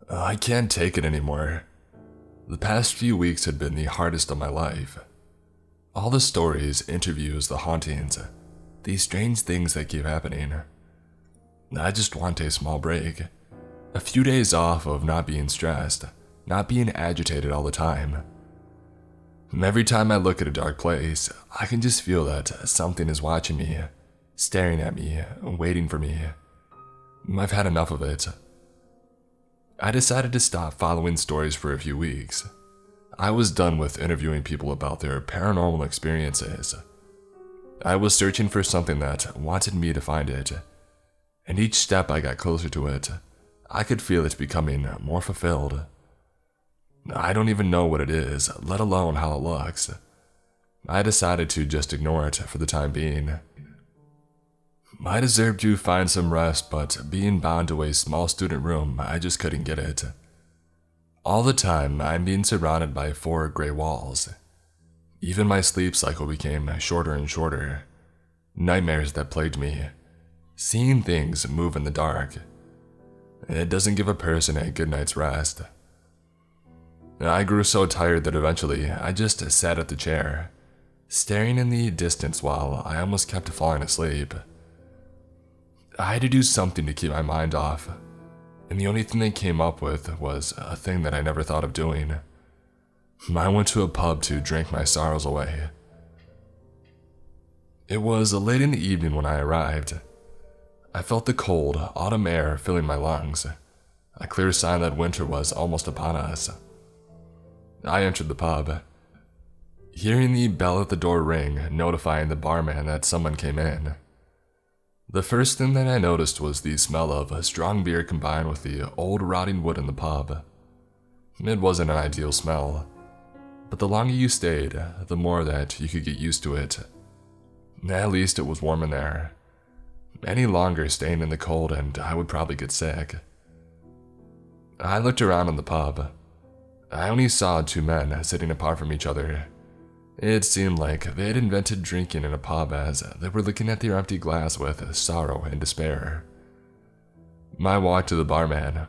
I can't take it anymore. The past few weeks had been the hardest of my life. All the stories, interviews, the hauntings, these strange things that keep happening. I just want a small break. A few days off of not being stressed, not being agitated all the time. Every time I look at a dark place, I can just feel that something is watching me, staring at me, waiting for me. I've had enough of it. I decided to stop following stories for a few weeks. I was done with interviewing people about their paranormal experiences. I was searching for something that wanted me to find it, and each step I got closer to it, I could feel it becoming more fulfilled. I don't even know what it is, let alone how it looks. I decided to just ignore it for the time being. I deserved to find some rest, but being bound to a small student room, I just couldn't get it. All the time, I'm being surrounded by 4 gray walls. Even my sleep cycle became shorter and shorter. Nightmares that plagued me. Seeing things move in the dark. It doesn't give a person a good night's rest. I grew so tired that eventually I just sat at the chair, staring in the distance while I almost kept falling asleep. I had to do something to keep my mind off, and the only thing they came up with was a thing that I never thought of doing. I went to a pub to drink my sorrows away. It was late in the evening when I arrived. I felt the cold, autumn air filling my lungs, a clear sign that winter was almost upon us. I entered the pub, hearing the bell at the door ring, notifying the barman that someone came in. The first thing that I noticed was the smell of strong beer combined with the old rotting wood in the pub. It wasn't an ideal smell, but the longer you stayed, the more that you could get used to it. At least it was warm in there. Any longer staying in the cold and I would probably get sick. I looked around in the pub. I only saw 2 men sitting apart from each other. It seemed like they had invented drinking in a pub as they were looking at their empty glass with sorrow and despair. I walked to the barman,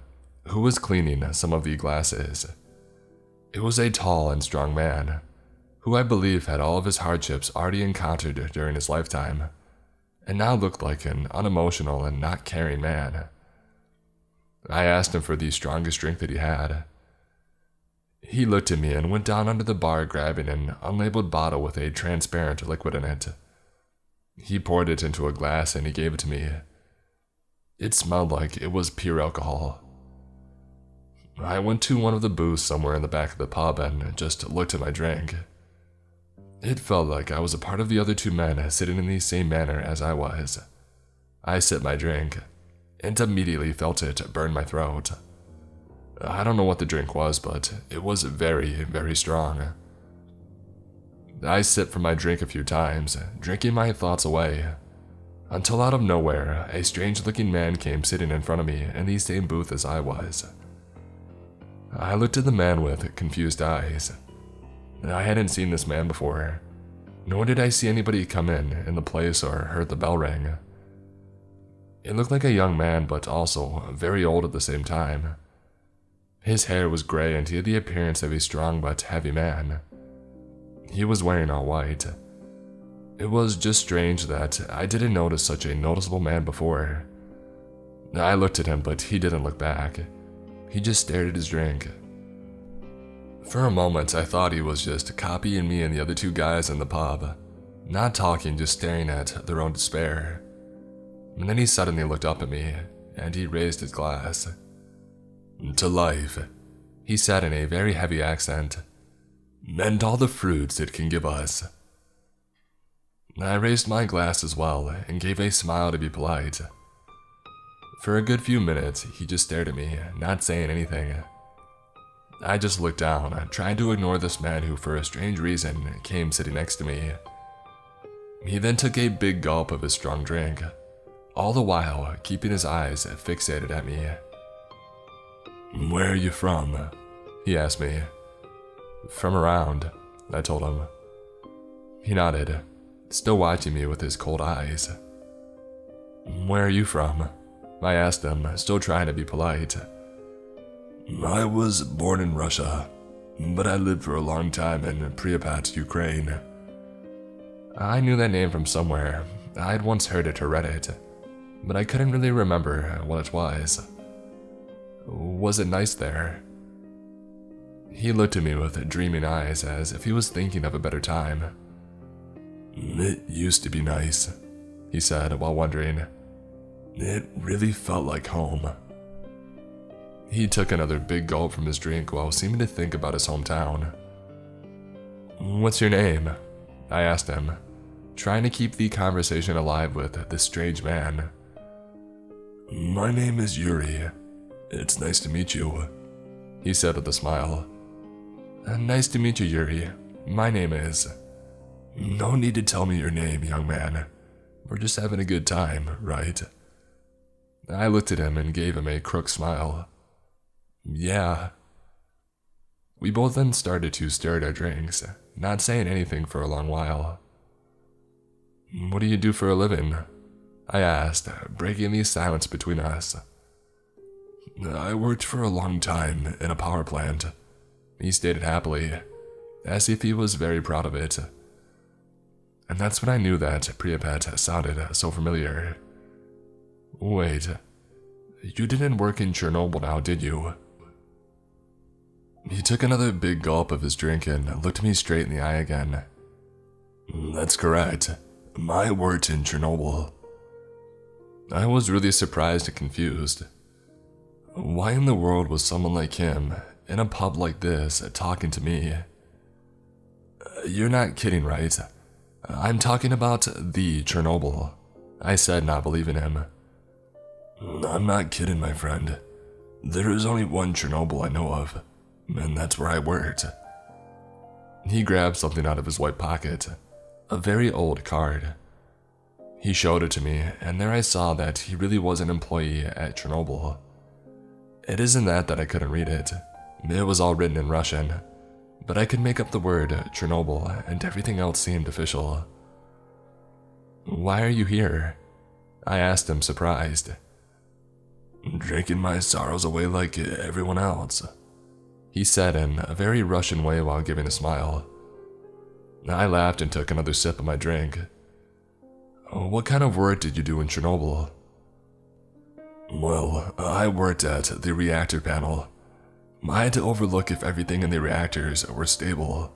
who was cleaning some of the glasses. It was a tall and strong man, who I believe had all of his hardships already encountered during his lifetime, and now looked like an unemotional and not caring man. I asked him for the strongest drink that he had. He looked at me and went down under the bar, grabbing an unlabeled bottle with a transparent liquid in it. He poured it into a glass and he gave it to me. It smelled like it was pure alcohol. I went to one of the booths somewhere in the back of the pub and just looked at my drink. It felt like I was a part of the other 2 men sitting in the same manner as I was. I sipped my drink and immediately felt it burn my throat. I don't know what the drink was, but it was very, very strong. I sipped from my drink a few times, drinking my thoughts away, until out of nowhere, a strange-looking man came sitting in front of me in the same booth as I was. I looked at the man with confused eyes. I hadn't seen this man before, nor did I see anybody come in the place or heard the bell ring. It looked like a young man, but also very old at the same time. His hair was gray and he had the appearance of a strong but heavy man. He was wearing all white. It was just strange that I didn't notice such a noticeable man before. I looked at him, but he didn't look back. He just stared at his drink. For a moment, I thought he was just copying me and the other 2 guys in the pub, not talking, just staring at their own despair. And then he suddenly looked up at me, and he raised his glass. "To life," he said in a very heavy accent, "and all the fruits it can give us." I raised my glass as well and gave a smile to be polite. For a good few minutes, he just stared at me, not saying anything. I just looked down, trying to ignore this man who, for a strange reason, came sitting next to me. He then took a big gulp of his strong drink, all the while keeping his eyes fixated at me. "Where are you from?" he asked me. "From around," I told him. He nodded, still watching me with his cold eyes. "Where are you from?" I asked him, still trying to be polite. I was born in Russia, but I lived for a long time in Pripyat, Ukraine. I knew that name from somewhere. I'd once heard it or read it, but I couldn't really remember what it was. Was it nice there? He looked at me with dreaming eyes as if he was thinking of a better time. It used to be nice, he said while wondering. It really felt like home. He took another big gulp from his drink while seeming to think about his hometown. What's your name? I asked him, trying to keep the conversation alive with this strange man. My name is Yuri. It's nice to meet you, he said with a smile. Nice to meet you, Yuri. My name is... No need to tell me your name, young man. We're just having a good time, right? I looked at him and gave him a crook smile. Yeah. We both then started to stir at our drinks, not saying anything for a long while. What do you do for a living? I asked, breaking the silence between us. I worked for a long time in a power plant, he stated happily, as if he was very proud of it. And that's when I knew that Pripyat sounded so familiar. Wait, you didn't work in Chernobyl now, did you? He took another big gulp of his drink and looked me straight in the eye again. That's correct. I worked in Chernobyl. I was really surprised and confused. Why in the world was someone like him in a pub like this talking to me? You're not kidding, right? I'm talking about the Chernobyl, I said, not believing him. I'm not kidding, my friend. There is only one Chernobyl I know of, and that's where I worked. He grabbed something out of his white pocket, a very old card. He showed it to me, and there I saw that he really was an employee at Chernobyl. It isn't that I couldn't read it. It was all written in Russian, but I could make up the word Chernobyl, and everything else seemed official. Why are you here? I asked him, surprised. Drinking my sorrows away like everyone else, he said in a very Russian way while giving a smile. I laughed and took another sip of my drink. What kind of work did you do in Chernobyl? Well, I worked at the reactor panel. I had to overlook if everything in the reactors were stable.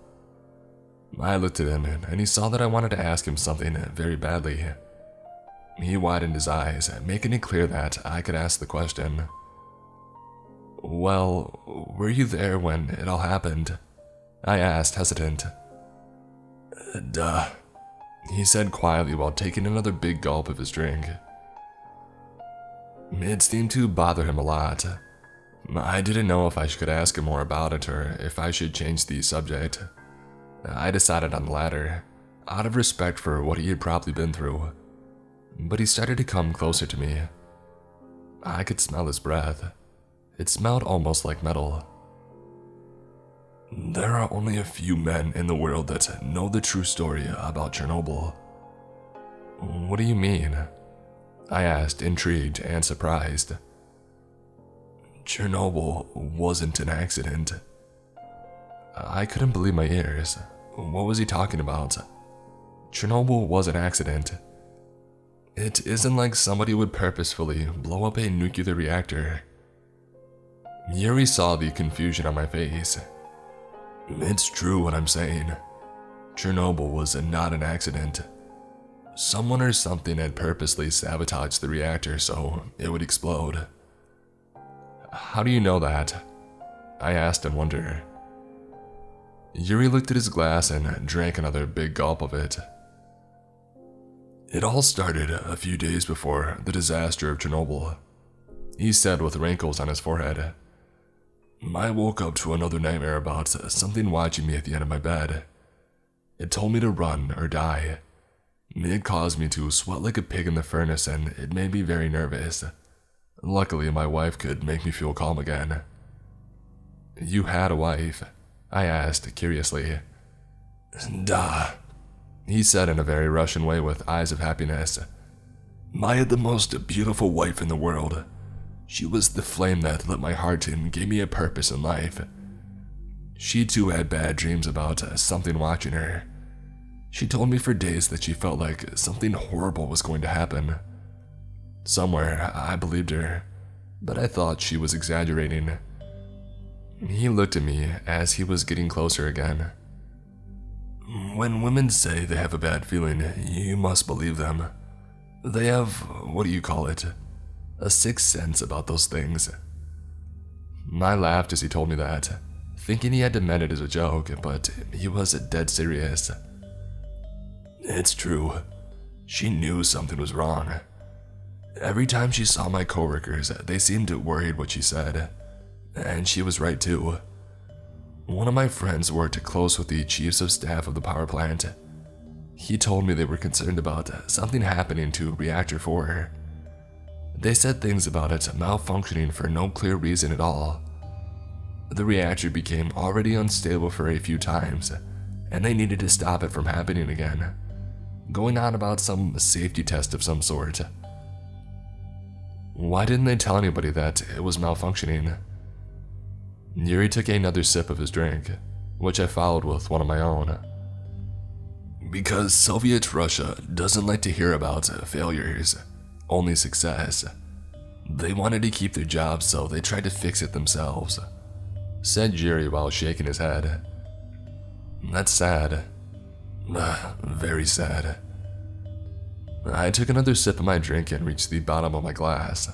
I looked at him and he saw that I wanted to ask him something very badly. He widened his eyes, making it clear that I could ask the question. Well, were you there when it all happened? I asked, hesitant. Duh, he said quietly while taking another big gulp of his drink. It seemed to bother him a lot. I didn't know if I could ask him more about it or if I should change the subject. I decided on the latter, out of respect for what he had probably been through. But he started to come closer to me. I could smell his breath. It smelled almost like metal. There are only a few men in the world that know the true story about Chernobyl. What do you mean? I asked, intrigued and surprised. Chernobyl wasn't an accident. I couldn't believe my ears. What was he talking about? Chernobyl was an accident. It isn't like somebody would purposefully blow up a nuclear reactor. Yuri saw the confusion on my face. It's true what I'm saying. Chernobyl was not an accident. Someone or something had purposely sabotaged the reactor so it would explode. How do you know that? I asked in wonder. Yuri looked at his glass and drank another big gulp of it. It all started a few days before the disaster of Chernobyl, he said with wrinkles on his forehead. I woke up to another nightmare about something watching me at the end of my bed. It told me to run or die. It caused me to sweat like a pig in the furnace and it made me very nervous. Luckily, my wife could make me feel calm again. You had a wife? I asked curiously. Duh, he said in a very Russian way with eyes of happiness. I had the most beautiful wife in the world. She was the flame that lit my heart and gave me a purpose in life. She too had bad dreams about something watching her. She told me for days that she felt like something horrible was going to happen. Somewhere, I believed her, but I thought she was exaggerating. He looked at me as he was getting closer again. When women say they have a bad feeling, you must believe them. They have, what do you call it? A sixth sense about those things. I laughed as he told me that, thinking he had meant it as a joke, but he was dead serious. It's true. She knew something was wrong. Every time she saw my coworkers, they seemed worried what she said, and she was right too. One of my friends worked close with the chiefs of staff of the power plant. He told me they were concerned about something happening to Reactor 4. They said things about it malfunctioning for no clear reason at all. The reactor became already unstable for a few times, and they needed to stop it from happening again, going on about some safety test of some sort. Why didn't they tell anybody that it was malfunctioning? Yuri took another sip of his drink, which I followed with one of my own. Because Soviet Russia doesn't like to hear about failures, only success. They wanted to keep their jobs, so they tried to fix it themselves, said Yuri while shaking his head. That's sad. Very sad. I took another sip of my drink and reached the bottom of my glass.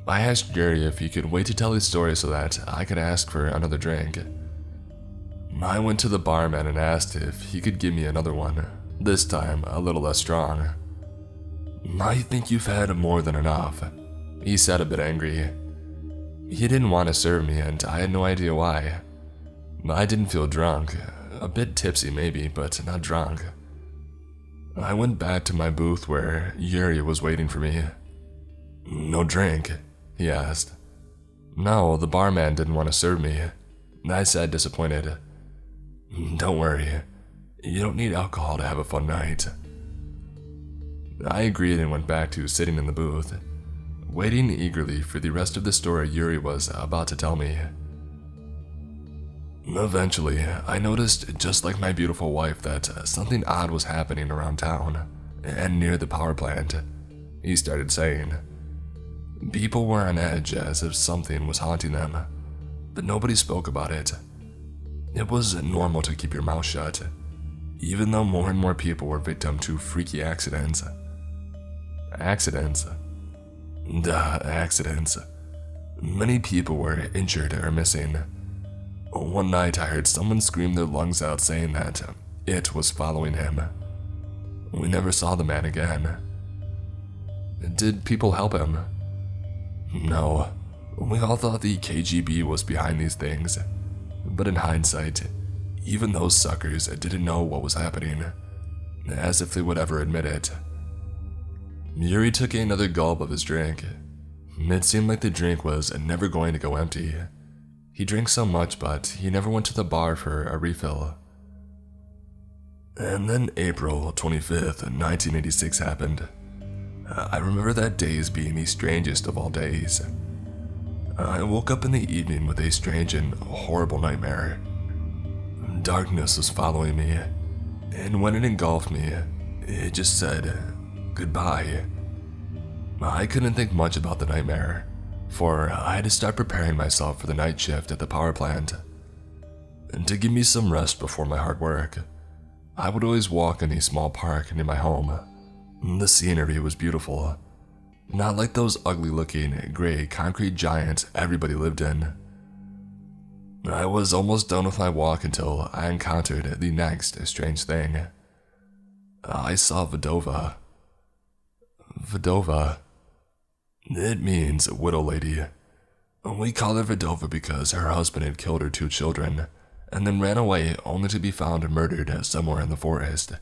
I asked Yuri if he could wait to tell his story so that I could ask for another drink. I went to the barman and asked if he could give me another one, this time a little less strong. I think you've had more than enough, he said, a bit angry. He didn't want to serve me and I had no idea why. I didn't feel drunk, a bit tipsy maybe, but not drunk. I went back to my booth where Yuri was waiting for me. No drink? He asked. No, the barman didn't want to serve me, I said, disappointed. Don't worry, you don't need alcohol to have a fun night. I agreed and went back to sitting in the booth, waiting eagerly for the rest of the story Yuri was about to tell me. Eventually, I noticed, just like my beautiful wife, that something odd was happening around town and near the power plant, he started saying. People were on edge as if something was haunting them, but nobody spoke about it. It was normal to keep your mouth shut, even though more and more people were victim to freaky accidents. Accidents. Accidents. Many people were injured or missing. One night I heard someone scream their lungs out saying that it was following him. We never saw the man again. Did people help him? No, we all thought the KGB was behind these things, but in hindsight, even those suckers didn't know what was happening, as if they would ever admit it. Yuri took another gulp of his drink. It seemed like the drink was never going to go empty. He drank so much, but he never went to the bar for a refill. And then April 25th, 1986 happened. I remember that day as being the strangest of all days. I woke up in the evening with a strange and horrible nightmare. Darkness was following me, and when it engulfed me, it just said, goodbye. I couldn't think much about the nightmare, for I had to start preparing myself for the night shift at the power plant. And to give me some rest before my hard work, I would always walk in a small park near my home. The scenery was beautiful, not like those ugly-looking gray concrete giants everybody lived in. I was almost done with my walk until I encountered the next strange thing. I saw Vidova. Vidova. It means widow lady. We call her Vidova because her husband had killed her 2 children, and then ran away only to be found murdered somewhere in the forest.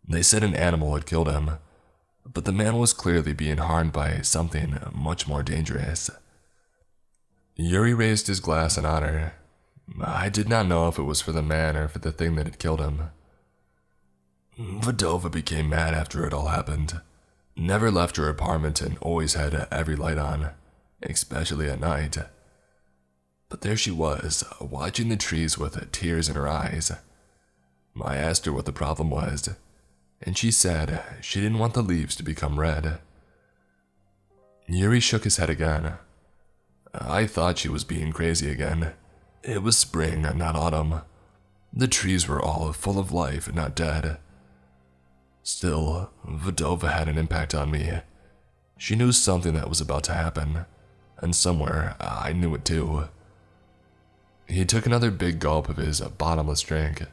They said an animal had killed him, but the man was clearly being harmed by something much more dangerous. Yuri raised his glass in honor. I did not know if it was for the man or for the thing that had killed him. Vidova became mad after it all happened. Never left her apartment and always had every light on, especially at night. But there she was, watching the trees with tears in her eyes. I asked her what the problem was, and she said she didn't want the leaves to become red. Yuri shook his head again. I thought she was being crazy again. It was spring, not autumn. The trees were all full of life, not dead. Still, Vadova had an impact on me. She knew something that was about to happen, and somewhere I knew it too. He took another big gulp of his bottomless drink.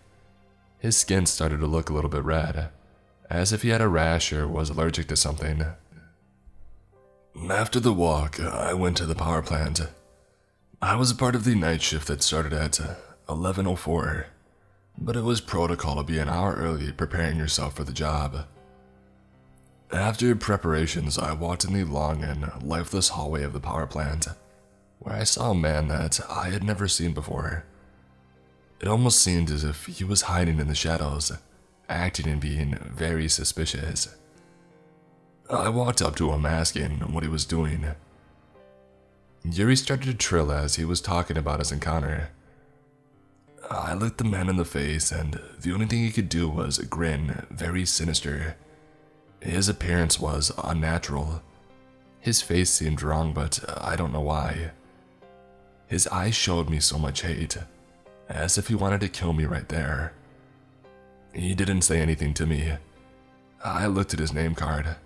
His skin started to look a little bit red, as if he had a rash or was allergic to something. After the walk, I went to the power plant. I was a part of the night shift that started at 11:04, but it was protocol to be an hour early preparing yourself for the job. After preparations, I walked in the long and lifeless hallway of the power plant, where I saw a man that I had never seen before. It almost seemed as if he was hiding in the shadows, acting and being very suspicious. I walked up to him asking what he was doing. Yuri started to trill as he was talking about his encounter. I looked the man in the face, and the only thing he could do was grin, very sinister. His appearance was unnatural. His face seemed wrong, but I don't know why. His eyes showed me so much hate, as if he wanted to kill me right there. He didn't say anything to me. I looked at his name card.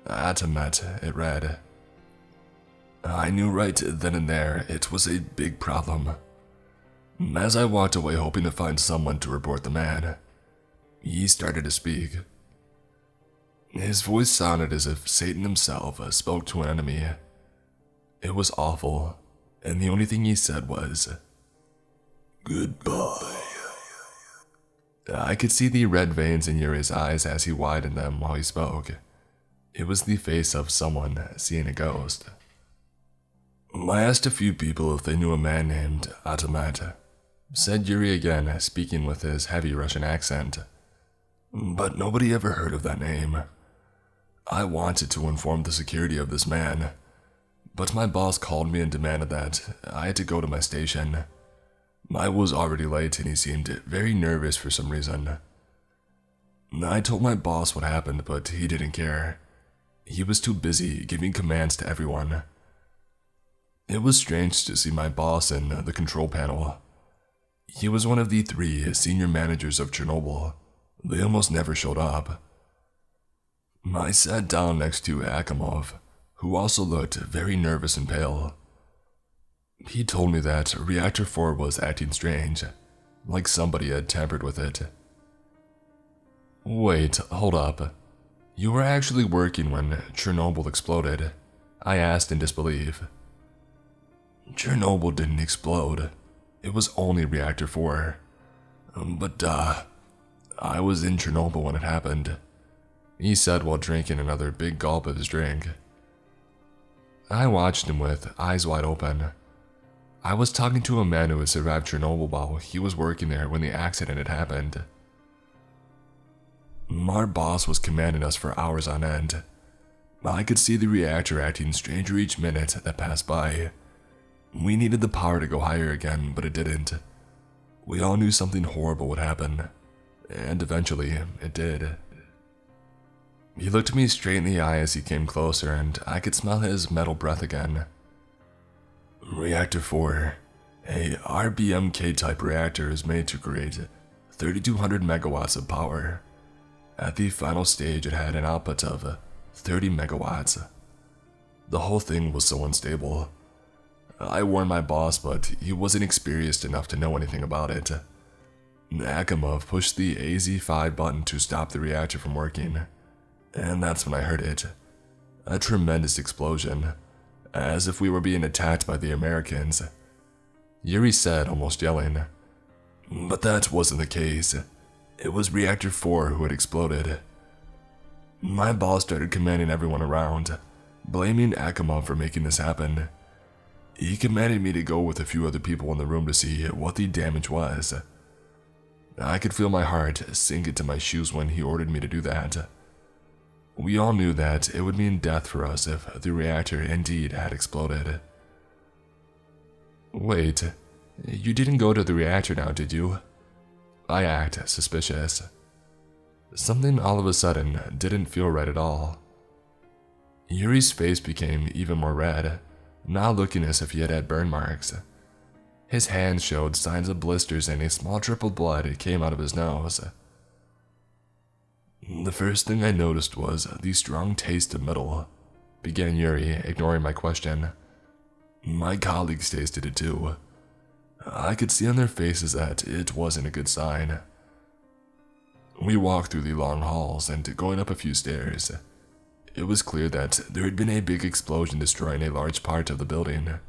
Atamet, it read. I knew right then and there it was a big problem. As I walked away hoping to find someone to report the man, he started to speak. His voice sounded as if Satan himself spoke to an enemy. It was awful, and the only thing he said was, "Goodbye." I could see the red veins in Yuri's eyes as he widened them while he spoke. It was the face of someone seeing a ghost. I asked a few people if they knew a man named Atamat, said Yuri again, speaking with his heavy Russian accent. But nobody ever heard of that name. I wanted to inform the security of this man, but my boss called me and demanded that I had to go to my station. I was already late and he seemed very nervous for some reason. I told my boss what happened, but he didn't care. He was too busy giving commands to everyone. It was strange to see my boss in the control panel. He was one of the 3 senior managers of Chernobyl. They almost never showed up. I sat down next to Akimov, who also looked very nervous and pale. He told me that Reactor 4 was acting strange, like somebody had tampered with it. Wait, hold up. You were actually working when Chernobyl exploded? I asked in disbelief. Chernobyl didn't explode. It was only Reactor 4. But I was in Chernobyl when it happened, he said while drinking another big gulp of his drink. I watched him with eyes wide open. I was talking to a man who had survived Chernobyl while he was working there when the accident had happened. Our boss was commanding us for hours on end. I could see the reactor acting stranger each minute that passed by. We needed the power to go higher again, but it didn't. We all knew something horrible would happen, and eventually it did. He looked me straight in the eye as he came closer, and I could smell his metal breath again. Reactor 4, a RBMK-type reactor, is made to create 3,200 megawatts of power. At the final stage, it had an output of 30 megawatts. The whole thing was so unstable. I warned my boss, but he wasn't experienced enough to know anything about it. Akimov pushed the AZ5 button to stop the reactor from working, and that's when I heard it. A tremendous explosion, as if we were being attacked by the Americans. Yuri said, almost yelling. But that wasn't the case. It was Reactor 4 who had exploded. My boss started commanding everyone around, blaming Akimov for making this happen. He commanded me to go with a few other people in the room to see what the damage was. I could feel my heart sink into my shoes when he ordered me to do that. We all knew that it would mean death for us if the reactor indeed had exploded. Wait, you didn't go to the reactor now, did you? I act suspicious. Something all of a sudden didn't feel right at all. Yuri's face became even more red, now looking as if he had had burn marks. His hands showed signs of blisters and a small drip of blood came out of his nose. The first thing I noticed was the strong taste of metal, began Yuri, ignoring my question. My colleagues tasted it too. I could see on their faces that it wasn't a good sign. We walked through the long halls and going up a few stairs. It was clear that there had been a big explosion destroying a large part of the building.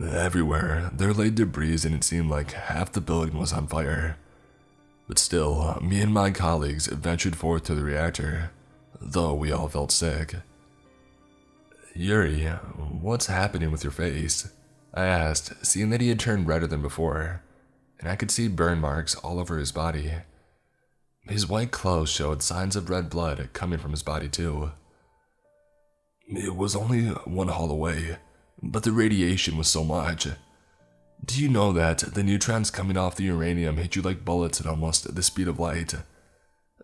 Everywhere, there lay debris and it seemed like half the building was on fire. But still, me and my colleagues ventured forth to the reactor, though we all felt sick. Yuri, what's happening with your face? I asked, seeing that he had turned redder than before, and I could see burn marks all over his body. His white clothes showed signs of red blood coming from his body too. It was only one hall away, but the radiation was so much. Do you know that the neutrons coming off the uranium hit you like bullets at almost the speed of light?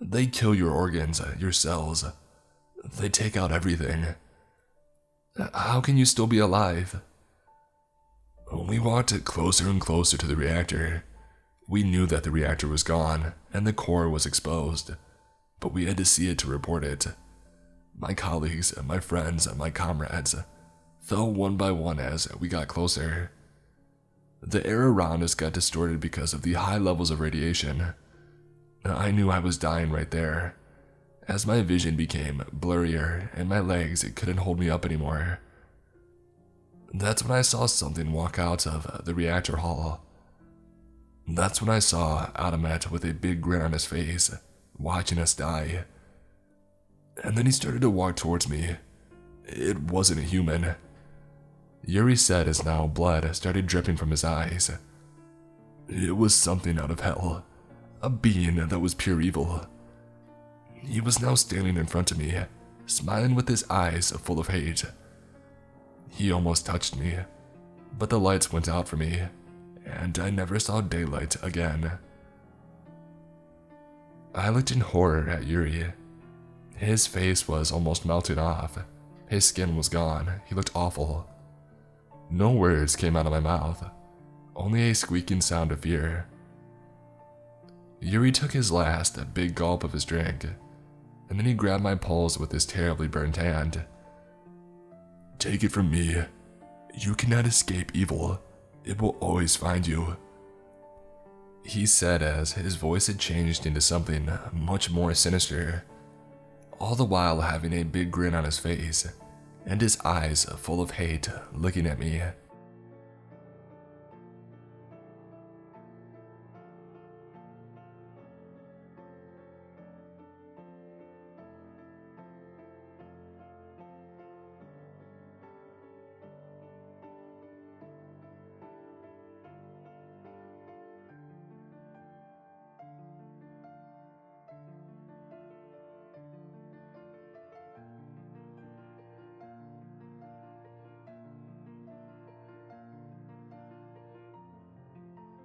They kill your organs, your cells. They take out everything. How can you still be alive? We walked closer and closer to the reactor. We knew that the reactor was gone and the core was exposed, but we had to see it to report it. My colleagues, my friends, and my comrades fell one by one as we got closer. The air around us got distorted because of the high levels of radiation. I knew I was dying right there, as my vision became blurrier and my legs couldn't hold me up anymore. That's when I saw something walk out of the reactor hall. That's when I saw Adamet with a big grin on his face, watching us die. And then he started to walk towards me. It wasn't a human. Yuri said as now blood started dripping from his eyes. It was something out of hell, a being that was pure evil. He was now standing in front of me, smiling with his eyes full of hate. He almost touched me, but the lights went out for me, and I never saw daylight again. I looked in horror at Yuri. His face was almost melting off. His skin was gone. He looked awful. No words came out of my mouth, only a squeaking sound of fear. Yuri took his last big gulp of his drink, and then he grabbed my pulse with his terribly burnt hand. Take it from me. You cannot escape evil. It will always find you, he said as his voice had changed into something much more sinister, all the while having a big grin on his face and his eyes full of hate looking at me.